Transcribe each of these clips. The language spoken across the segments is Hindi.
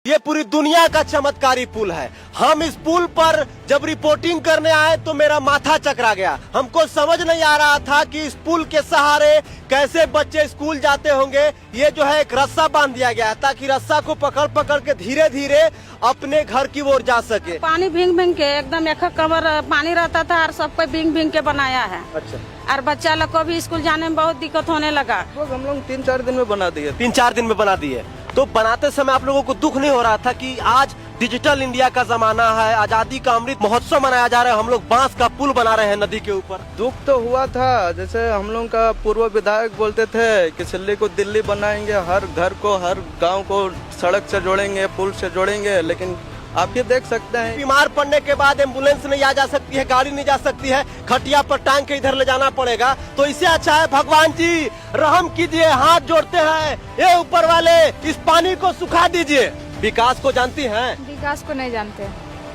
ये पूरी दुनिया का चमत्कारी पुल है। हम इस पुल पर जब रिपोर्टिंग करने आए तो मेरा माथा चकरा गया। हमको समझ नहीं आ रहा था कि इस पुल के सहारे कैसे बच्चे स्कूल जाते होंगे। ये जो है एक रस्सा बांध दिया गया है ताकि रस्सा को पकड़ पकड़ के धीरे धीरे अपने घर की ओर जा सके। पानी भींग भींग के एकदम एक कमर पानी रहता था और सबको भींग भींग के बनाया है। अच्छा। और बच्चा लोग को भी स्कूल जाने में बहुत दिक्कत होने लगा। हम लोग 3-4 दिन में बना दिए। 3-4 दिन में बना दिए। तो बनाते समय आप लोगों को दुख नहीं हो रहा था कि आज डिजिटल इंडिया का जमाना है, आजादी का अमृत महोत्सव मनाया जा रहा है, हम लोग बांस का पुल बना रहे हैं नदी के ऊपर? दुख तो हुआ था। जैसे हम लोग का पूर्व विधायक बोलते थे कि सिल्ली को दिल्ली बनाएंगे, हर घर को हर गांव को सड़क से जोड़ेंगे, पुल से जोड़ेंगे, लेकिन आप ये देख सकते हैं बीमार पड़ने के बाद एम्बुलेंस नहीं आ जा सकती है, गाड़ी नहीं जा सकती है, खटिया पर टांग के इधर ले जाना पड़ेगा। तो इससे अच्छा है भगवान जी रहम कीजिए, हाथ जोड़ते हैं, ये ऊपर वाले इस पानी को सुखा दीजिए। विकास को जानती हैं? विकास को नहीं जानते,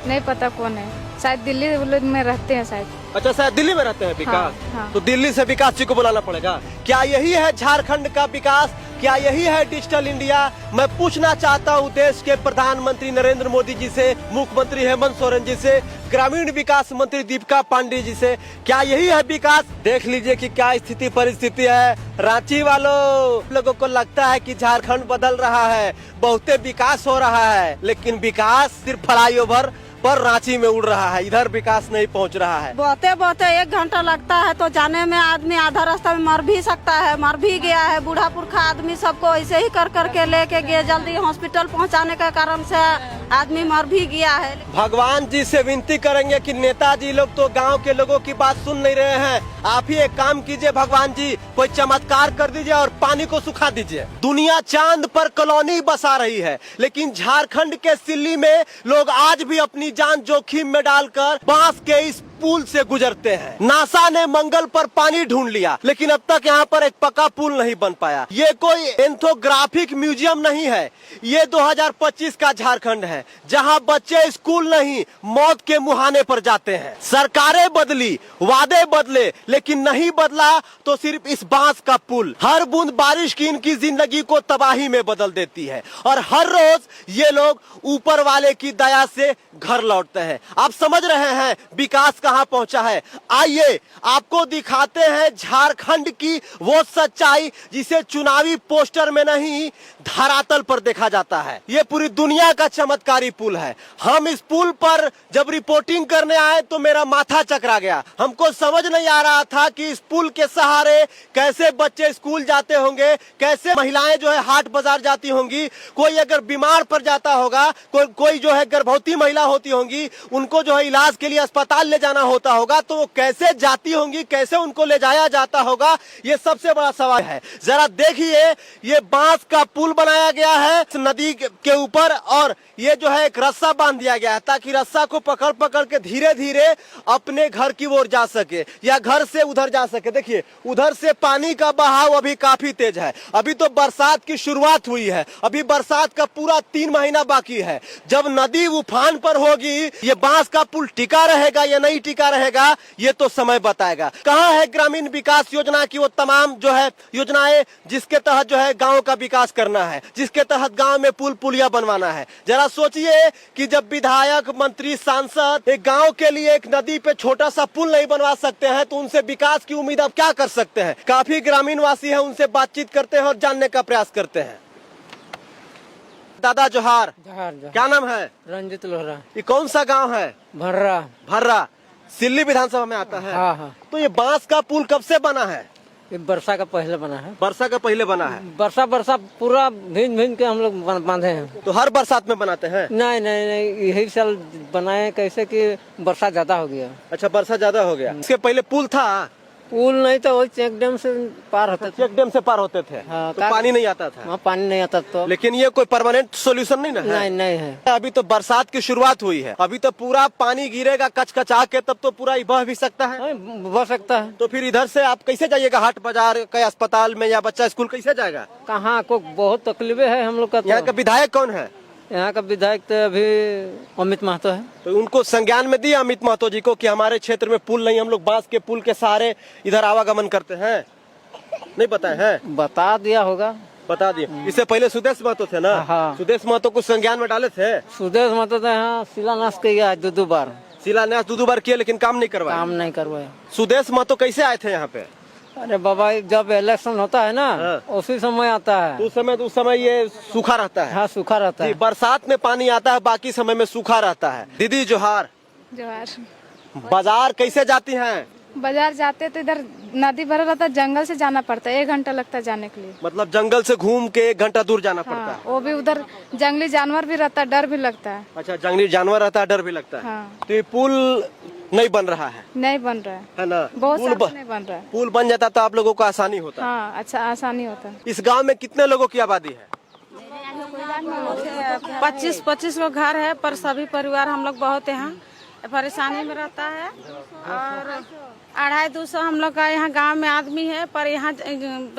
नहीं पता कौन है, शायद दिल्ली में रहते हैं शायद। अच्छा, शायद दिल्ली में रहते हैं विकास। हाँ। तो दिल्ली से विकास जी को बुलाना पड़ेगा। क्या यही है झारखंड का विकास? क्या यही है डिजिटल इंडिया? मैं पूछना चाहता हूँ देश के प्रधानमंत्री नरेंद्र मोदी जी से, मुख्यमंत्री हेमंत सोरेन जी से, ग्रामीण विकास मंत्री दीपिका पांडे जी से, क्या यही है विकास? देख लीजिए कि क्या स्थिति परिस्थिति है। रांची वालों लोगों को लगता है कि झारखंड बदल रहा है, बहुते विकास हो रहा है, लेकिन विकास सिर्फ फ्लाईओवर पर रांची में उड़ रहा है, इधर विकास नहीं पहुंच रहा है। बहुते बहुते 1 घंटा लगता है तो जाने में आदमी आधा रास्ता में मर भी सकता है, मर भी गया है। बूढ़ा पुरखा आदमी सबको ऐसे ही कर करके लेके गए, जल्दी हॉस्पिटल पहुंचाने के कारण से आदमी मर भी गया है। भगवान जी से विनती करेंगे कि नेताजी लोग तो गांव के लोगों की बात सुन नहीं रहे हैं। आप ही एक काम कीजिए भगवान जी, कोई चमत्कार कर दीजिए और पानी को सुखा दीजिए। दुनिया चांद पर कॉलोनी बसा रही है, लेकिन झारखंड के सिल्ली में लोग आज भी अपनी जान जोखिम में डालकर बांस के इस पुल से गुजरते हैं। नासा ने मंगल पर पानी ढूंढ लिया, लेकिन अब तक यहाँ पर एक पक्का पुल नहीं बन पाया। ये कोई एंथोग्राफिक म्यूजियम नहीं है, ये 2025 का झारखंड है, जहाँ बच्चे स्कूल नहीं मौत के मुहाने पर जाते हैं। सरकारें बदली, वादे बदले, लेकिन नहीं बदला तो सिर्फ इस बांस का पुल। हर बूंद बारिश की इनकी जिंदगी को तबाही में बदल देती है और हर रोज ये लोग ऊपर वाले की दया से घर लौटते हैं। आप समझ रहे हैं विकास कहाँ पहुंचा है? आइए आपको दिखाते हैं झारखंड की वो सच्चाई जिसे चुनावी पोस्टर में नहीं धरातल पर देखा जाता है। ये पूरी दुनिया का चमत्कारी पुल है। हम इस पुल पर जब रिपोर्टिंग करने आए तो मेरा माथा चकरा गया। हमको समझ नहीं आ रहा था कि इस पुल के सहारे कैसे बच्चे स्कूल जाते होंगे, कैसे महिलाएं जो है हाट बाजार जाती होंगी, कोई अगर बीमार पड़ जाता होगा, कोई जो है गर्भवती महिला होती होंगी, उनको जो है इलाज के लिए अस्पताल ले जाना होता होगा, तो वो कैसे जाती होंगी, कैसे उनको ले जाया जाता होगा, ये सबसे बड़ा सवाल है। जरा देखिए, ये बांस का पुल बनाया गया है नदी के ऊपर और ये जो है एक रस्सा बांध दिया गया है ताकि रस्सा को पकड़ पकड़ के धीरे धीरे अपने घर की ओर जा सके या घर से उधर जा सके। देखिए उधर से पानी का बहाव अभी काफी तेज है। अभी तो बरसात की शुरुआत हुई है, अभी बरसात का पूरा 3 महीना बाकी है। जब नदी उफान पर होगी, ये बांस का पुल टिका रहेगा या नहीं टिका रहेगा, ये तो समय बताएगा। कहाँ है ग्रामीण विकास योजना की वो तमाम जो है योजनाएं जिसके तहत जो है गाँव का विकास करना है, जिसके तहत गाँव में पुल पुलिया बनवाना है? जरा सोचिए कि जब विधायक, मंत्री, सांसद एक गांव के लिए एक नदी पे छोटा सा पुल नहीं बनवा सकते हैं तो उनसे विकास की उम्मीद आप क्या कर सकते हैं? काफी ग्रामीण वासी हैं, उनसे बातचीत करते हैं और जानने का प्रयास करते हैं। दादा जोहार। क्या नाम है? रंजित लोहरा। ये कौन सा गाँव है? भर्रा। भर्रा सिल्ली विधानसभा में आता है। हाँ। तो ये बांस का पुल कब से बना है? ये वर्षा का पहले बना है। वर्षा का पहले बना है? वर्षा पूरा भिन के हम लोग बांधे हैं। तो हर बरसात में बनाते हैं? नहीं, यही साल बनाए कैसे कि वर्षा ज्यादा हो गया। अच्छा, वर्षा ज्यादा हो गया। इसके पहले पुल था? पुल नहीं तो वही चेक डैम से पार होते थे। चेक डैम से पार होते थे। हाँ, तो पानी नहीं आता था? वहाँ पानी नहीं आता तो। लेकिन ये कोई परमानेंट सॉल्यूशन नहीं ना है? नहीं है। अभी तो बरसात की शुरुआत हुई है, अभी तो पूरा पानी गिरेगा कचकचा के, तब तो पूरा बह भी सकता है। बह सकता है। तो फिर इधर से आप कैसे जाइएगा हाट बाजार के अस्पताल में, या बच्चा स्कूल कैसे जाएगा? कहाँ को बहुत तकलीफें है हम लोग का। यहाँ का विधायक कौन है? यहाँ का विधायक तो अभी अमित महतो है। तो उनको संज्ञान में दिया अमित महतो जी को कि हमारे क्षेत्र में पुल नहीं, हम लोग बांस के पुल के सहारे इधर आवागमन करते हैं? नहीं बताए हैं? बता दिया होगा। बता दिए। इससे पहले सुदेश महतो थे ना? हाँ। सुदेश महतो को संज्ञान में डाले थे? सुदेश महतो तो यहाँ शिलान्यास किया 2 बार, शिलान्यास 2 बार किए लेकिन काम नहीं करवाया। काम नहीं करवाया। सुदेश महतो कैसे आए थे यहाँ पे? अरे बाबा, जब इलेक्शन होता है ना, उसी समय आता है। उस समय ये सूखा रहता है। हाँ, सूखा रहता जी, है। बरसात में पानी आता है, बाकी समय में सूखा रहता है। दीदी जोहार। जोहार। बाजार कैसे जाती हैं? बाजार जाते तो इधर नदी भरा रहता है, जंगल से जाना पड़ता है, 1 घंटा लगता है जाने के लिए। मतलब जंगल से घूम के 1 घंटा दूर जाना पड़ता हाँ, है। वो भी उधर जंगली जानवर भी रहता है, डर भी लगता है। अच्छा, जंगली जानवर रहता है, डर भी लगता है। हाँ। तो ये पुल नहीं बन रहा है नहीं बन रहा है ना? बहुत पुल साल से नहीं बन रहा है। पुल बन जाता तो आप लोगों को आसानी होता। हाँ, अच्छा आसानी होता है। इस गांव में कितने लोगों की आबादी है? 25 गो घर है, पर सभी परिवार हम लोग बहुत यहाँ परेशानी में रहता है। और 250 हम लोग का यहाँ गांव में आदमी है, पर यहाँ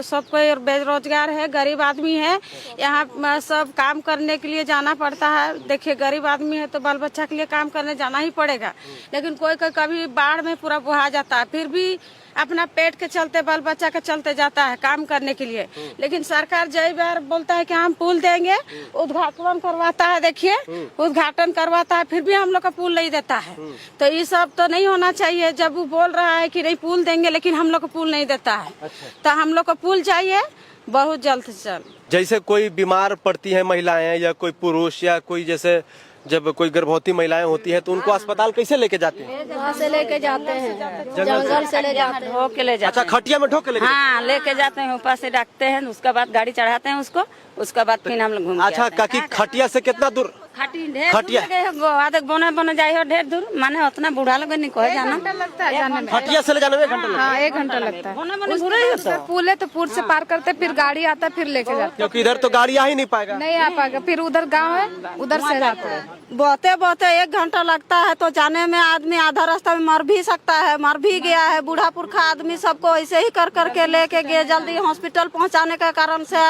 सब कोई बेरोजगार है, गरीब आदमी है। यहाँ सब काम करने के लिए जाना पड़ता है। देखिए, गरीब आदमी है तो बाल बच्चा के लिए काम करने जाना ही पड़ेगा। लेकिन कोई कोई कभी बाढ़ में पूरा बहा जाता है, फिर भी अपना पेट के चलते, बाल बच्चा के चलते जाता है काम करने के लिए। लेकिन सरकार जय बार बोलता है कि हम पुल देंगे, उद्घाटन करवाता है, देखिए उद्घाटन करवाता है, फिर भी हम लोग का पुल नहीं देता है। तो ये सब तो नहीं होना चाहिए। जब वो बोल रहा है कि नहीं पुल देंगे, लेकिन हम लोग को पुल नहीं देता है। तो हम लोग को पुल चाहिए बहुत जल्द से जल्द। जैसे कोई बीमार पड़ती है महिलाएं या कोई पुरुष या कोई, जैसे जब कोई गर्भवती महिलाएं होती है तो उनको अस्पताल कैसे लेके जाते हैं? वहाँ से लेके जाते हैं, जंगल से ले जाते हैं, ढो के ले जाते अच्छा, खटिया में ढो के लेके हाँ, लेके जाते हैं, ऊपर से रखते हैं, उसके बाद गाड़ी चढ़ाते हैं उसको, उसके बाद फिर हम लोग घूम के अच्छा, आते हैं। काकी खटिया से कितना दूर? खटिया बोने जाए हो ढेर दूर, माने उतना बूढ़ा लोग नहीं कहे जाना लगता है जाने में। खटिया से ले जाने में 1 घंटा लगता है। हाँ, 1 घंटा लगता है। बोने पुल है तो पुल से पार करते, फिर गाड़ी आता है, फिर लेके जाते क्योंकि इधर तो गाड़ी आ ही नहीं पाएगा। नहीं आ पाएगा। फिर उधर गांव है, उधर से जाते हैं। बोते बोते 1 घंटा लगता है, तो जाने में आदमी आधा रास्ता में मर भी सकता है, मर भी गया है। बूढ़ा पुरखा आदमी सबको ऐसे ही कर करके लेके गए, जल्दी हॉस्पिटल पहुंचाने के कारण से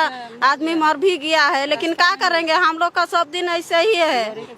आदमी मर भी गया है। लेकिन क्या करेंगे, हम लोग का सब दिन ऐसे ही है।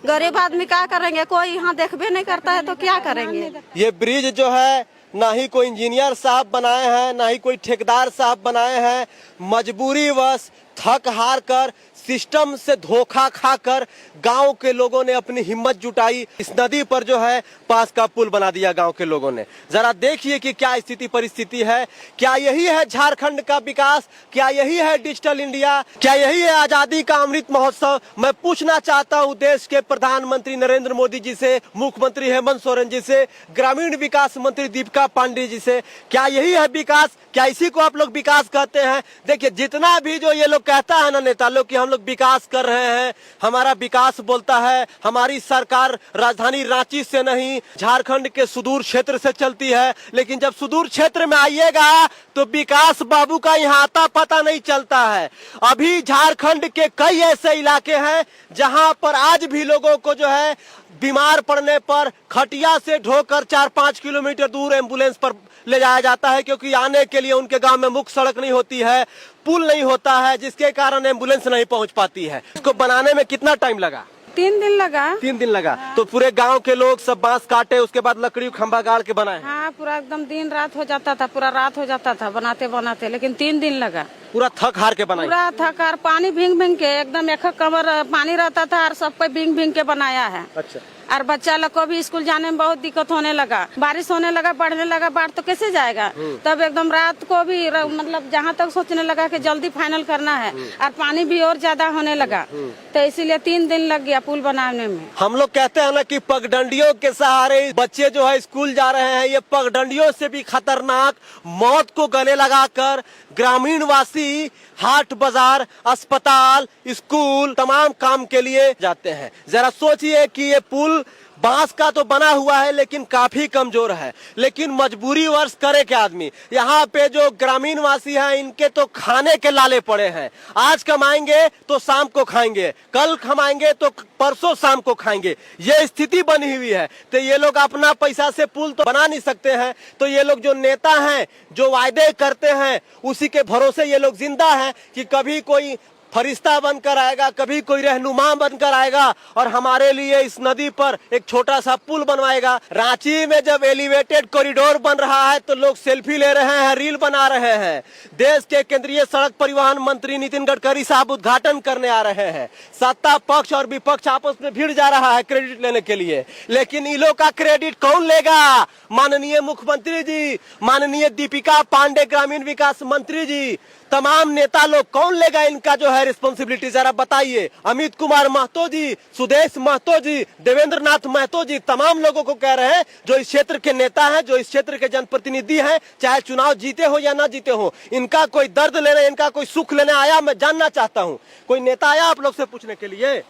गरीब आदमी क्या करेंगे, कोई यहाँ देखबे नहीं करता है तो क्या करेंगे। ये ब्रिज जो है, ना ही कोई इंजीनियर साहब बनाए हैं, ना ही कोई ठेकेदार साहब बनाए हैं। मजबूरी वश थक हार कर, सिस्टम से धोखा खाकर गांव के लोगों ने अपनी हिम्मत जुटाई, इस नदी पर जो है पास का पुल बना दिया गांव के लोगों ने। जरा देखिए कि क्या स्थिति परिस्थिति है। क्या यही है झारखंड का विकास? क्या यही है डिजिटल इंडिया? क्या यही है आजादी का अमृत महोत्सव? मैं पूछना चाहता हूं देश के प्रधानमंत्री नरेंद्र मोदी जी से, मुख्यमंत्री हेमंत सोरेन जी से, ग्रामीण विकास मंत्री दीपिका पांडे जी से, क्या यही है विकास? क्या इसी को आप लोग विकास कहते हैं? देखिए, जितना भी जो ये लोग कहता है ना नेता लोग कि हम लोग विकास कर रहे हैं, हमारा विकास बोलता है, हमारी सरकार राजधानी रांची से नहीं झारखंड के सुदूर क्षेत्र से चलती है। लेकिन जब सुदूर क्षेत्र में आइएगा तो विकास बाबू का यहाँ आता पता नहीं चलता है। अभी झारखंड के कई ऐसे इलाके हैं जहां पर आज भी लोगों को जो है बीमार पड़ने पर खटिया से ढोकर 4-5 किलोमीटर दूर एम्बुलेंस पर ले जाया जाता है, क्योंकि आने के लिए उनके गांव में मुख्य सड़क नहीं होती है, पुल नहीं होता है, जिसके कारण एम्बुलेंस नहीं पहुंच पाती है। इसको बनाने में कितना टाइम लगा? 3 दिन लगा। 3 दिन लगा। तो पूरे गांव के लोग सब बांस काटे, उसके बाद लकड़ी खंभा गाड़ के बनाए। हाँ, पूरा एकदम दिन रात हो जाता था, पूरा रात हो जाता था बनाते बनाते, लेकिन 3 दिन लगा। पूरा थक हार के बनाए। पूरा थक हार, पानी भींग भींग के एकदम 1 कमर पानी रहता था और सबको भींग भींग के बनाया है। अच्छा। और बच्चा लोग को भी स्कूल जाने में बहुत दिक्कत होने लगा, बारिश होने लगा, बढ़ने लगा, बाढ़ तो कैसे जाएगा। तब एकदम रात को भी मतलब जहाँ तक सोचने लगा कि जल्दी फाइनल करना है, और पानी भी और ज्यादा होने लगा, तो इसीलिए 3 दिन लग गया पुल बनाने में। हम लोग कहते हैं ना कि पगडंडियों के सहारे बच्चे जो है स्कूल जा रहे हैं, ये पगडंडियों से भी खतरनाक मौत को गले लगाकर ग्रामीण वासी हाट बाजार, अस्पताल, स्कूल तमाम काम के लिए जाते हैं। जरा सोचिए कि ये पुल बांस का तो बना हुआ है लेकिन काफी कमजोर है, लेकिन मजबूरी वर्ष करे क्या आदमी। यहाँ पे जो ग्रामीण वासी हैं इनके तो खाने के लाले पड़े हैं। आज कमाएंगे तो शाम को खाएंगे, कल कमाएंगे तो परसों शाम को खाएंगे, ये स्थिति बनी हुई है। तो ये लोग अपना पैसा से पुल तो बना नहीं सकते हैं, तो ये लोग जो नेता हैं जो वायदे करते हैं उसी के भरोसे ये लोग जिंदा हैं कि कभी कोई फरिश्ता बनकर आएगा, कभी कोई रहनुमा बनकर आएगा और हमारे लिए इस नदी पर एक छोटा सा पुल बनवाएगा। रांची में जब एलिवेटेड कॉरिडोर बन रहा है तो लोग सेल्फी ले रहे हैं, रील बना रहे हैं। देश के केंद्रीय सड़क परिवहन मंत्री नितिन गडकरी साहब उद्घाटन करने आ रहे हैं। सत्ता पक्ष और विपक्ष आपस में भिड़ जा रहा है क्रेडिट लेने के लिए, लेकिन इन लोग का क्रेडिट कौन लेगा? माननीय मुख्यमंत्री जी, माननीय दीपिका पांडे ग्रामीण विकास मंत्री जी, तमाम नेता लोग, कौन लेगा इनका जो है रिस्पॉन्सिबिलिटी? जरा बताइए। अमित कुमार महतो जी, सुदेश महतो जी, देवेंद्र नाथ महतो जी, तमाम लोगों को कह रहे हैं जो इस क्षेत्र के नेता हैं, जो इस क्षेत्र के जनप्रतिनिधि हैं, चाहे चुनाव जीते हो या ना जीते हो, इनका कोई दर्द लेने, इनका कोई सुख लेने आया? मैं जानना चाहता हूँ। कोई नेता आया आप लोग से पूछने के लिए?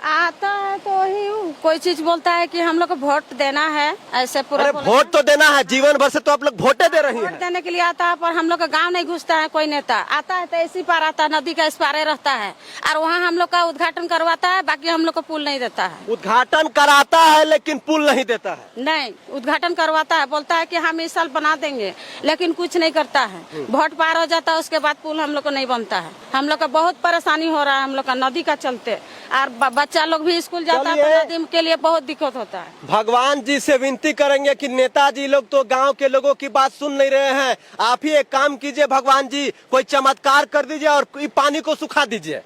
आता है तो वही कोई चीज बोलता है कि हम लोग को वोट देना है, ऐसे पूरा अरे वोट तो देना है, जीवन भर से तो आप लोग वोटे दे रही वोट हैं। देने के लिए आता है, पर हम लोग का गांव नहीं घुसता है। कोई नेता आता है तो इसी पार आता है, नदी का इस पारे रहता है और वहाँ हम लोग का उद्घाटन करवाता है, बाकी हम लोग को पुल नहीं देता है। उद्घाटन कराता है लेकिन पुल नहीं देता है। नहीं, उद्घाटन करवाता है, बोलता है कि हम इस साल बना देंगे, लेकिन कुछ नहीं करता है। वोट पार हो जाता है, उसके बाद पुल हम लोग को नहीं बनता है। हम लोग का बहुत परेशानी हो रहा है हम लोग का नदी का चलते, और बच्चा लोग भी स्कूल जाता है तो नदी के लिए बहुत दिक्कत होता है। भगवान जी से विनती करेंगे कि नेताजी लोग तो गांव के लोगों की बात सुन नहीं रहे हैं। आप ही एक काम कीजिए भगवान जी, कोई चमत्कार कर दीजिए और पानी को सुखा दीजिए,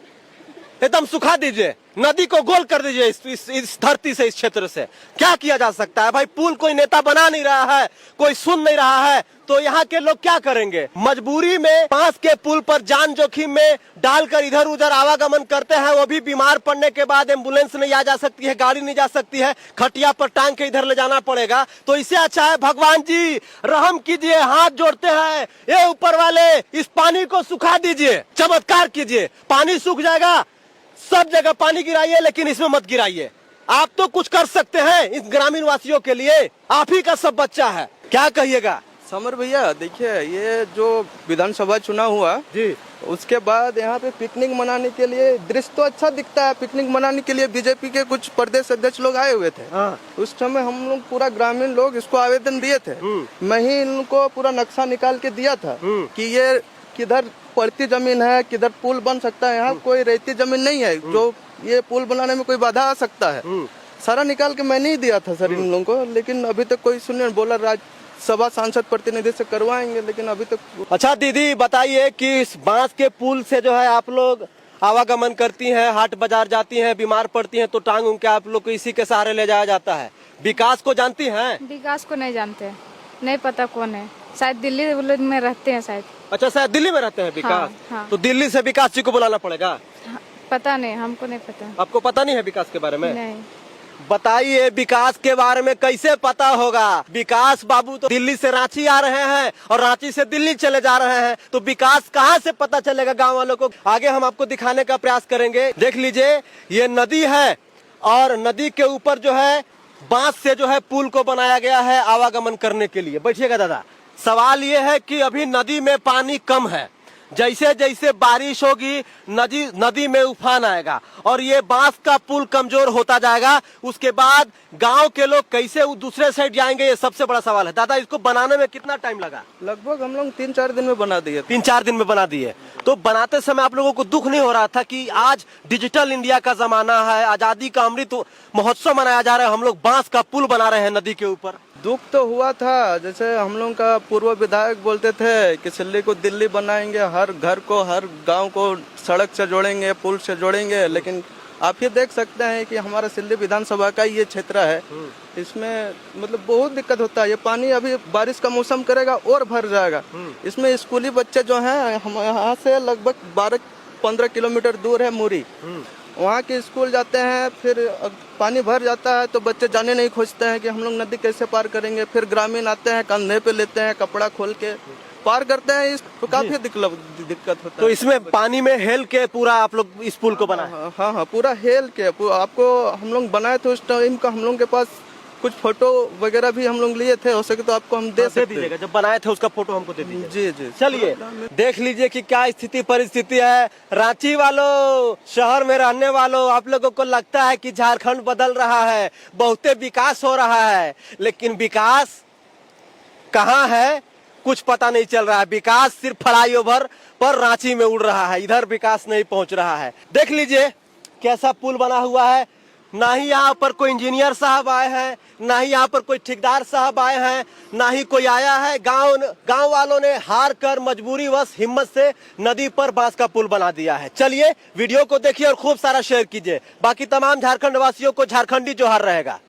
एकदम सुखा दीजिए, नदी को गोल कर दीजिए इस धरती से, इस क्षेत्र से। क्या किया जा सकता है भाई? पुल कोई नेता बना नहीं रहा है, कोई सुन नहीं रहा है, तो यहाँ के लोग क्या करेंगे? मजबूरी में बांस के पुल पर जान जोखिम में डालकर इधर उधर आवागमन करते हैं। वो भी बीमार पड़ने के बाद एम्बुलेंस नहीं आ जा सकती है, गाड़ी नहीं जा सकती है, खटिया पर टांग के इधर ले जाना पड़ेगा। तो इससे अच्छा है भगवान जी रहम कीजिए, हाथ जोड़ते हैं, ये ऊपर वाले इस पानी को सुखा दीजिए, चमत्कार कीजिए, पानी सूख जाएगा। सब जगह पानी गिराइए लेकिन इसमें मत गिराइए। आप तो कुछ कर सकते हैं इस ग्रामीण वासियों के लिए, आप ही का सब बच्चा है। क्या कहिएगा? समर भैया देखिए, ये जो विधानसभा चुनाव हुआ जी, उसके बाद यहाँ पे पिकनिक मनाने के लिए दृश्य तो अच्छा दिखता है। पिकनिक मनाने के लिए बीजेपी के कुछ प्रदेश अध्यक्ष लोग आए हुए थे। उस समय हम लोग पूरा ग्रामीण लोग इसको आवेदन दिए थे। मैं ही इनको पूरा नक्शा निकाल के दिया था कि ये किधर पड़ती जमीन है, किधर पुल बन सकता है। यहाँ कोई रेती जमीन नहीं है जो ये पुल बनाने में कोई बाधा आ सकता है। सारा निकाल के मैंने ही दिया था सर इन लोगों को, लेकिन अभी तक कोई सुनिए, बोला राज्यसभा सांसद प्रतिनिधि से करवाएंगे, लेकिन अभी तक। अच्छा दीदी बताइए कि इस बांस के पुल से जो है आप लोग आवागमन करती हैं, हाट बाजार जाती हैं, बीमार पड़ती हैं तो टांग उनके आप लोग को इसी के सहारे ले जाया जाता है। विकास को जानती हैं? विकास को नहीं जानते, नहीं पता कौन है, शायद दिल्ली में रहते हैं शायद। अच्छा, शायद दिल्ली में रहते हैं विकास। हाँ। तो दिल्ली से विकास जी को बुलाना पड़ेगा। हाँ, पता नहीं, हमको नहीं पता। आपको पता नहीं है विकास के बारे में? नहीं। बताइए विकास के बारे में कैसे पता होगा? विकास बाबू तो दिल्ली से रांची आ रहे हैं और रांची से दिल्ली चले जा रहे हैं, तो विकास कहाँ से पता चलेगा गांव वालों को? आगे हम आपको दिखाने का प्रयास करेंगे। देख लीजिए, ये नदी है और नदी के ऊपर जो है बांस से जो है पुल को बनाया गया है आवागमन करने के लिए। बैठिएगा दादा। सवाल ये है कि अभी नदी में पानी कम है, जैसे जैसे बारिश होगी नदी में उफान आएगा और ये बांस का पुल कमजोर होता जाएगा। उसके बाद गांव के लोग कैसे दूसरे साइड जाएंगे, ये सबसे बड़ा सवाल है। दादा, इसको बनाने में कितना टाइम लगा? लगभग हम लोग 3-4 दिन में बना दिए। 3-4 दिन में बना दिए। तो बनाते समय आप लोगों को दुख नहीं हो रहा था कि आज डिजिटल इंडिया का जमाना है, आजादी का अमृत महोत्सव मनाया जा रहा है, हम लोग बांस का पुल बना रहे हैं नदी के ऊपर? दुख तो हुआ था। जैसे हम लोग का पूर्व विधायक बोलते थे कि सिल्ली को दिल्ली बनाएंगे, हर घर को हर गांव को सड़क से जोड़ेंगे, पुल से जोड़ेंगे, लेकिन आप ये देख सकते हैं कि हमारा सिल्ली विधानसभा का ये क्षेत्र है, इसमें मतलब बहुत दिक्कत होता है। ये पानी अभी बारिश का मौसम करेगा और भर जाएगा। इसमें स्कूली बच्चे जो हैं, हम यहाँ से लगभग 12-15 किलोमीटर दूर है मुरी, वहाँ के स्कूल जाते हैं, फिर पानी भर जाता है तो बच्चे जाने नहीं खोजते हैं कि हम लोग नदी कैसे पार करेंगे। फिर ग्रामीण आते हैं, कंधे पे लेते हैं, कपड़ा खोल के पार करते हैं, इस तो काफी दिक्कत होता है। तो इसमें पानी में हेल के पूरा आप लोग इस पुल को बनाए? हाँ, पूरा हेल के आपको हम लोग बनाए थे। उस टाइम का हम लोग के पास कुछ फोटो वगैरह भी हम लोग लिए थे, हो सके तो आपको हम दे सकते हैं। जब बनाए थे उसका फोटो हमको दे दीजिए। जी जी। चलिए देख लीजिए कि क्या स्थिति परिस्थिति है। रांची वालों, शहर में रहने वालों, आप लोगों को लगता है कि झारखंड बदल रहा है, बहुते विकास हो रहा है, लेकिन विकास कहाँ है कुछ पता नहीं चल रहा है। विकास सिर्फ फ्लाईओवर पर रांची में उड़ रहा है, इधर विकास नहीं पहुंच रहा है। देख लीजिए कैसा पुल बना हुआ है। ना ही यहाँ पर कोई इंजीनियर साहब आए हैं, ना ही यहाँ पर कोई ठेकेदार साहब आए हैं, ना ही कोई आया है। गांव वालों ने हार कर मजबूरी वश हिम्मत से नदी पर बांस का पुल बना दिया है। चलिए वीडियो को देखिए और खूब सारा शेयर कीजिए। बाकी तमाम झारखंड वासियों को झारखंडी जोहार रहेगा।